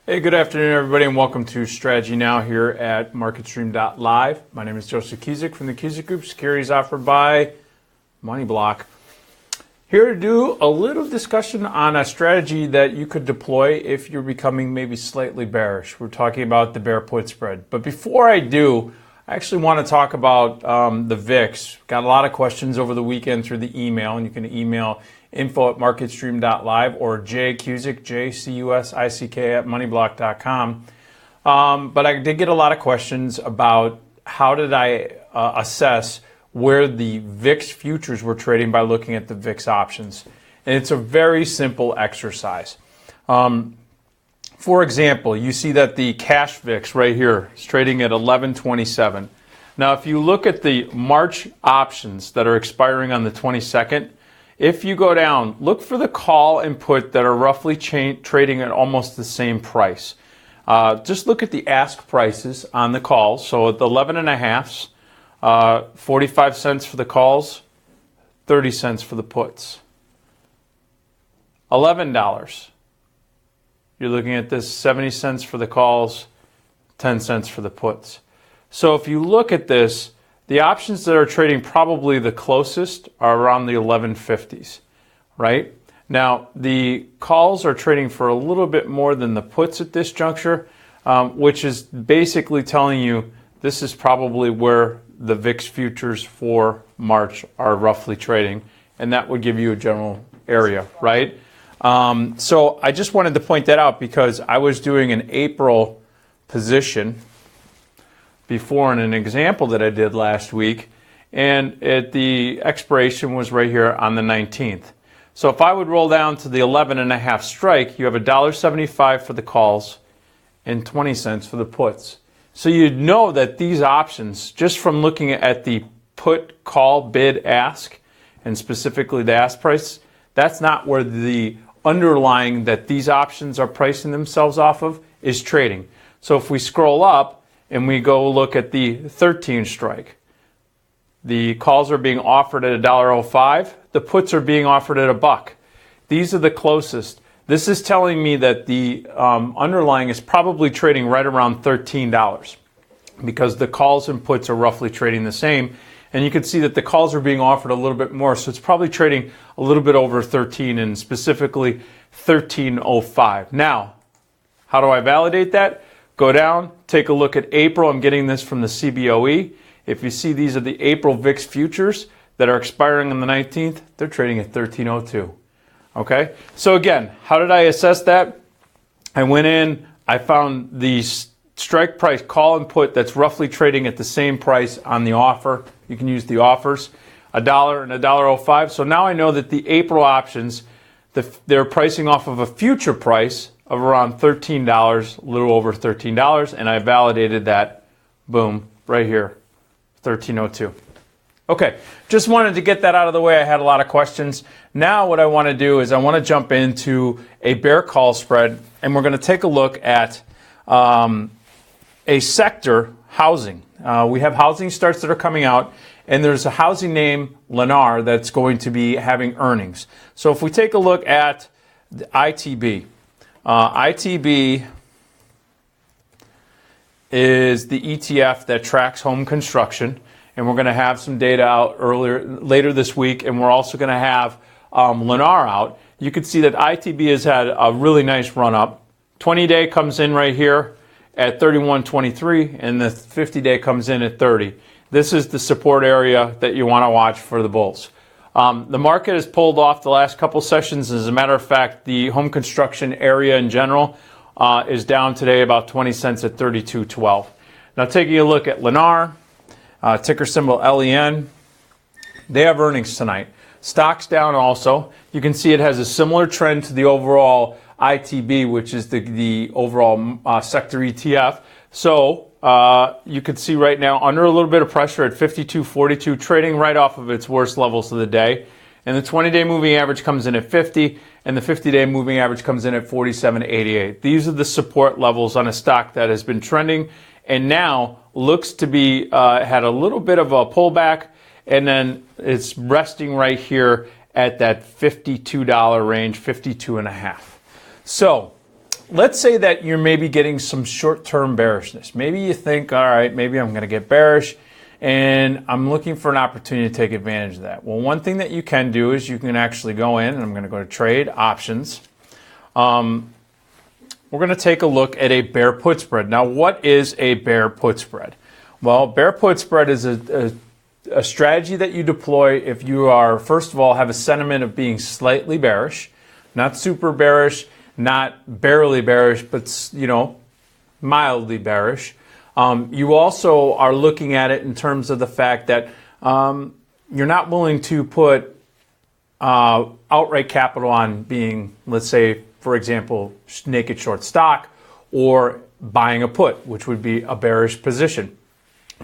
Hey, good afternoon, everybody, and welcome to Strategy Now here at MarketStream.live. My name is Joseph Cusick from the Cusick Group, securities offered by MoneyBlock. Here to do a little discussion on a strategy that you could deploy if you're becoming maybe slightly bearish. We're talking about the bear put spread. But before I do, I actually want to talk about the VIX. Got a lot of questions over the weekend through the email, and you can email info@MarketStream.live or jcusick, JCUSICK at moneyblock.com. But I did get a lot of questions about how did I assess where the VIX futures were trading by looking at the VIX options. And it's a very simple exercise. For example, you see that the cash VIX right here is trading at 1127. Now, if you look at the March options that are expiring on the 22nd, if you go down, look for the call and put that are roughly trading at almost the same price. Just look at the ask prices on the calls. So at the 11.5s, 45 cents for the calls, 30 cents for the puts. $11. You're looking at this 70 cents for the calls, 10 cents for the puts. So if you look at this, the options that are trading probably the closest are around the 1150s, right? Now, the calls are trading for a little bit more than the puts at this juncture, which is basically telling you this is probably where the VIX futures for March are roughly trading, and that would give you a general area, right? So I just wanted to point that out because I was doing an April position before in an example that I did last week, and the expiration was right here on the 19th. So if I would roll down to the 11.5 strike, you have $1.75 for the calls and 20 cents for the puts. So you'd know that these options, just from looking at the put, call, bid, ask, and specifically the ask price, that's not where the underlying that these options are pricing themselves off of is trading. So if we scroll up and we go look at the 13 strike, the calls are being offered at $1.05. The puts are being offered at $1. These are the closest. This is telling me that the underlying is probably trading right around $13 because the calls and puts are roughly trading the same. And you can see that the calls are being offered a little bit more. So it's probably trading a little bit over 13 and specifically 13.05. Now, how do I validate that? Go down, take a look at April. I'm getting this from the CBOE. If you see these are the April VIX futures that are expiring on the 19th, they're trading at 13.02. Okay? So again, how did I assess that? I went in, I found the strike price call and put that's roughly trading at the same price on the offer. You can use the offers, $1 and $1.05. So now I know that the April options, they're pricing off of a future price of around $13, a little over $13, and I validated that, boom, right here, 13.02. Okay, just wanted to get that out of the way. I had a lot of questions. Now what I want to do is I want to jump into a bear call spread, and we're going to take a look at a sector, housing. We have housing starts that are coming out, and there's a housing name, Lennar, that's going to be having earnings. So if we take a look at the ITB, ITB is the ETF that tracks home construction, and we're going to have some data out later this week, and we're also going to have Lennar out. You can see that ITB has had a really nice run up. 20-day comes in right here at 31.23, and the 50-day comes in at 30. This is the support area that you want to watch for the bulls. The market has pulled off the last couple sessions. As a matter of fact, the home construction area in general is down today about 20 cents at 32.12. Now taking a look at Lennar, ticker symbol LEN, they have earnings tonight. Stock's down also. You can see it has a similar trend to the overall ITB, which is the overall sector ETF. So you can see right now under a little bit of pressure at 52.42, trading right off of its worst levels of the day. And the 20-day moving average comes in at 50, and the 50-day moving average comes in at 47.88. These are the support levels on a stock that has been trending and now looks to be had a little bit of a pullback, and then it's resting right here at that $52 range, 52.5. So let's say that you're maybe getting some short-term bearishness. Maybe you think, all right, maybe I'm going to get bearish and I'm looking for an opportunity to take advantage of that. Well, one thing that you can do is you can actually go in, and I'm going to go to trade options. We're going to take a look at a bear put spread. Now, what is a bear put spread? Well, bear put spread is a strategy that you deploy if you are, first of all, have a sentiment of being slightly bearish, not super bearish, not barely bearish, but, you know, mildly bearish. You also are looking at it in terms of the fact that you're not willing to put outright capital on being, let's say, for example, naked short stock or buying a put, which would be a bearish position.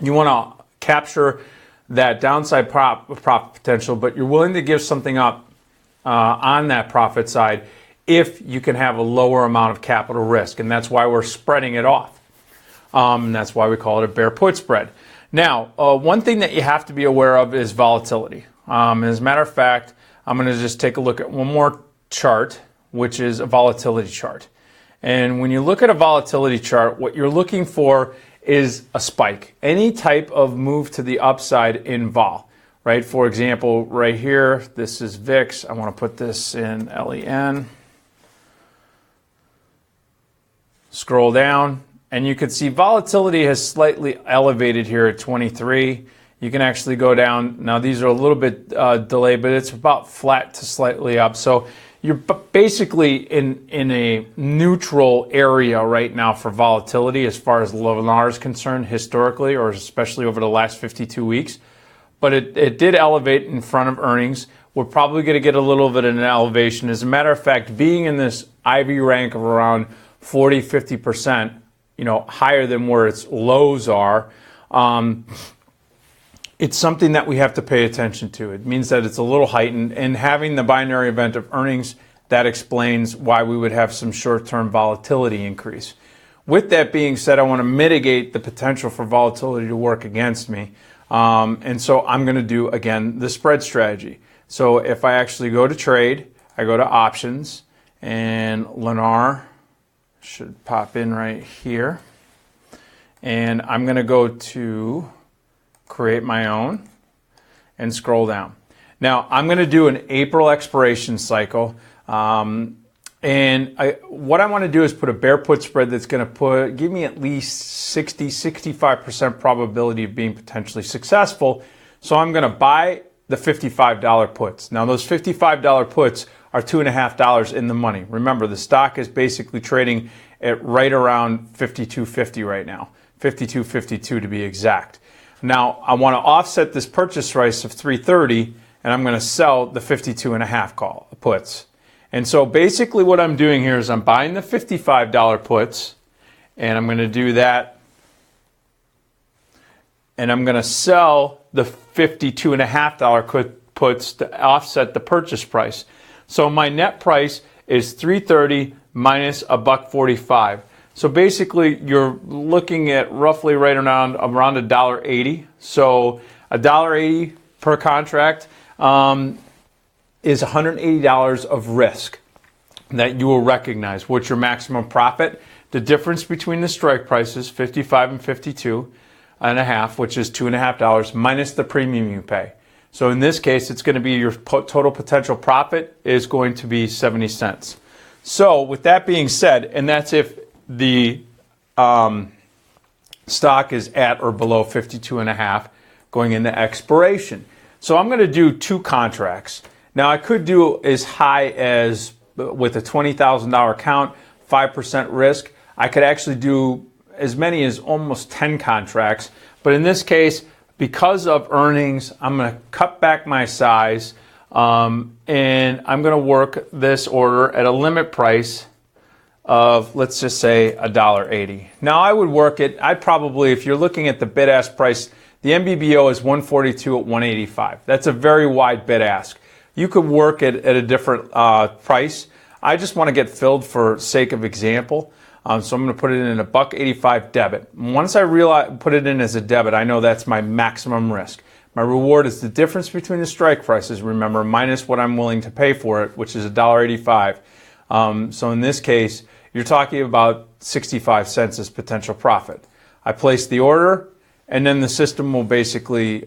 You want to capture that downside profit potential, but you're willing to give something up on that profit side if you can have a lower amount of capital risk, and that's why we're spreading it off. And that's why we call it a bear put spread. Now, one thing that you have to be aware of is volatility. As a matter of fact, I'm going to just take a look at one more chart, which is a volatility chart. And when you look at a volatility chart, what you're looking for is a spike. Any type of move to the upside in vol, right? For example, right here, this is VIX. I want to put this in LEN. Scroll down, and you can see volatility has slightly elevated here at 23. You can actually go down. Now, these are a little bit delayed, but it's about flat to slightly up. So you're basically in a neutral area right now for volatility as far as Lenar is concerned historically, or especially over the last 52 weeks. But it did elevate in front of earnings. We're probably going to get a little bit of an elevation. As a matter of fact, being in this IV rank of around 40, 50%, you know, higher than where its lows are, it's something that we have to pay attention to. It means that it's a little heightened, and having the binary event of earnings, that explains why we would have some short-term volatility increase. With that being said, I want to mitigate the potential for volatility to work against me. And so I'm going to do, again, the spread strategy. So if I actually go to trade, I go to options, and Lenar should pop in right here. And I'm going to go to create my own and scroll down. Now, I'm going to do an April expiration cycle. What I want to do is put a bear put spread that's going to give me at least 65% probability of being potentially successful. So I'm going to buy the $55 puts. Now, those $55 puts are $2.50 in the money. Remember, the stock is basically trading at right around $52.50 right now, $52.52 to be exact. Now, I want to offset this purchase price of $3.30, and I'm going to sell the 52.5 call puts. And so basically what I'm doing here is I'm buying the $55 puts, and I'm going to do that, and I'm going to sell the $52.5 puts to offset the purchase price. So my net price is $3.30 minus $1.45. So basically, you're looking at roughly right around $1.80. So $1.80 per contract is $180 of risk that you will recognize. What's your maximum profit? The difference between the strike prices, 55 and 52.5, which is $2.50, minus the premium you pay. So in this case, it's going to be your total potential profit is going to be 70 cents. So with that being said, and that's if the stock is at or below 52.5 going into expiration. So I'm going to do 2 contracts. Now I could do as high as, with a $20,000 account, 5% risk. I could actually do as many as almost 10 contracts. But in this case, because of earnings, I'm going to cut back my size, and I'm going to work this order at a limit price of, let's just say, $1.80. Now I would work it, I'd probably, if you're looking at the bid-ask price, the MBBO is 142 at 185. That's a very wide bid-ask. You could work it at a different price. I just want to get filled for sake of example. So I'm going to put it in a $1.85 debit. Once I put it in as a debit, I know that's my maximum risk. My reward is the difference between the strike prices, remember, minus what I'm willing to pay for it, which is $1.85. So in this case, you're talking about 65 cents as potential profit. I place the order, and then the system will basically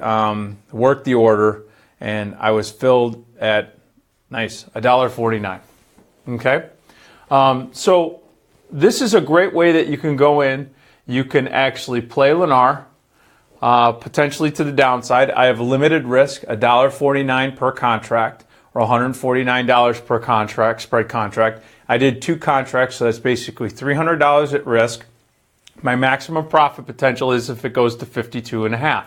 work the order, and I was filled at, nice, $1.49. Okay? So this is a great way that you can go in. You can actually play Lennar, potentially to the downside. I have limited risk, $1.49 per contract, or $149 per contract, spread contract. I did 2 contracts, so that's basically $300 at risk. My maximum profit potential is if it goes to 52.5.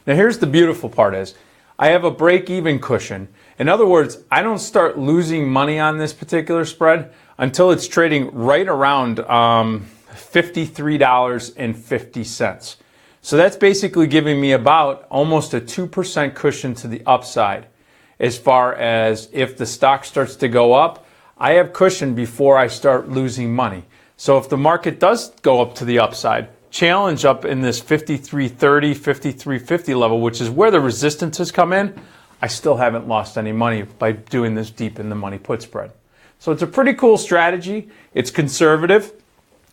Now here's the beautiful part is, I have a break-even cushion. In other words, I don't start losing money on this particular spread until it's trading right around $53.50. So that's basically giving me about almost a 2% cushion to the upside. As far as if the stock starts to go up, I have cushion before I start losing money. So if the market does go up to the upside, challenge up in this 53.30, 53.50 level, which is where the resistances come in, I still haven't lost any money by doing this deep in the money put spread. So it's a pretty cool strategy. It's conservative.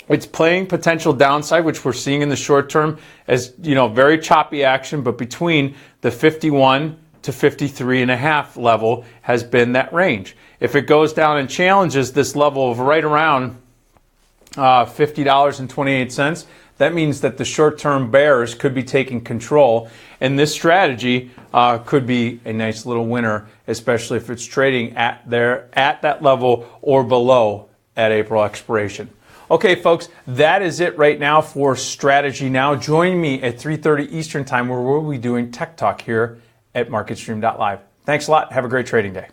It's playing potential downside, which we're seeing in the short term as, very choppy action, but between the 51 to 53.5 level has been that range. If it goes down and challenges this level of right around $50.28, that means that the short-term bears could be taking control, and this strategy could be a nice little winner, especially if it's trading at that level or below at April expiration. Okay, folks, that is it right now for Strategy Now. Join me at 3:30 Eastern Time, where we'll be doing Tech Talk here at MarketStream.live. Thanks a lot. Have a great trading day.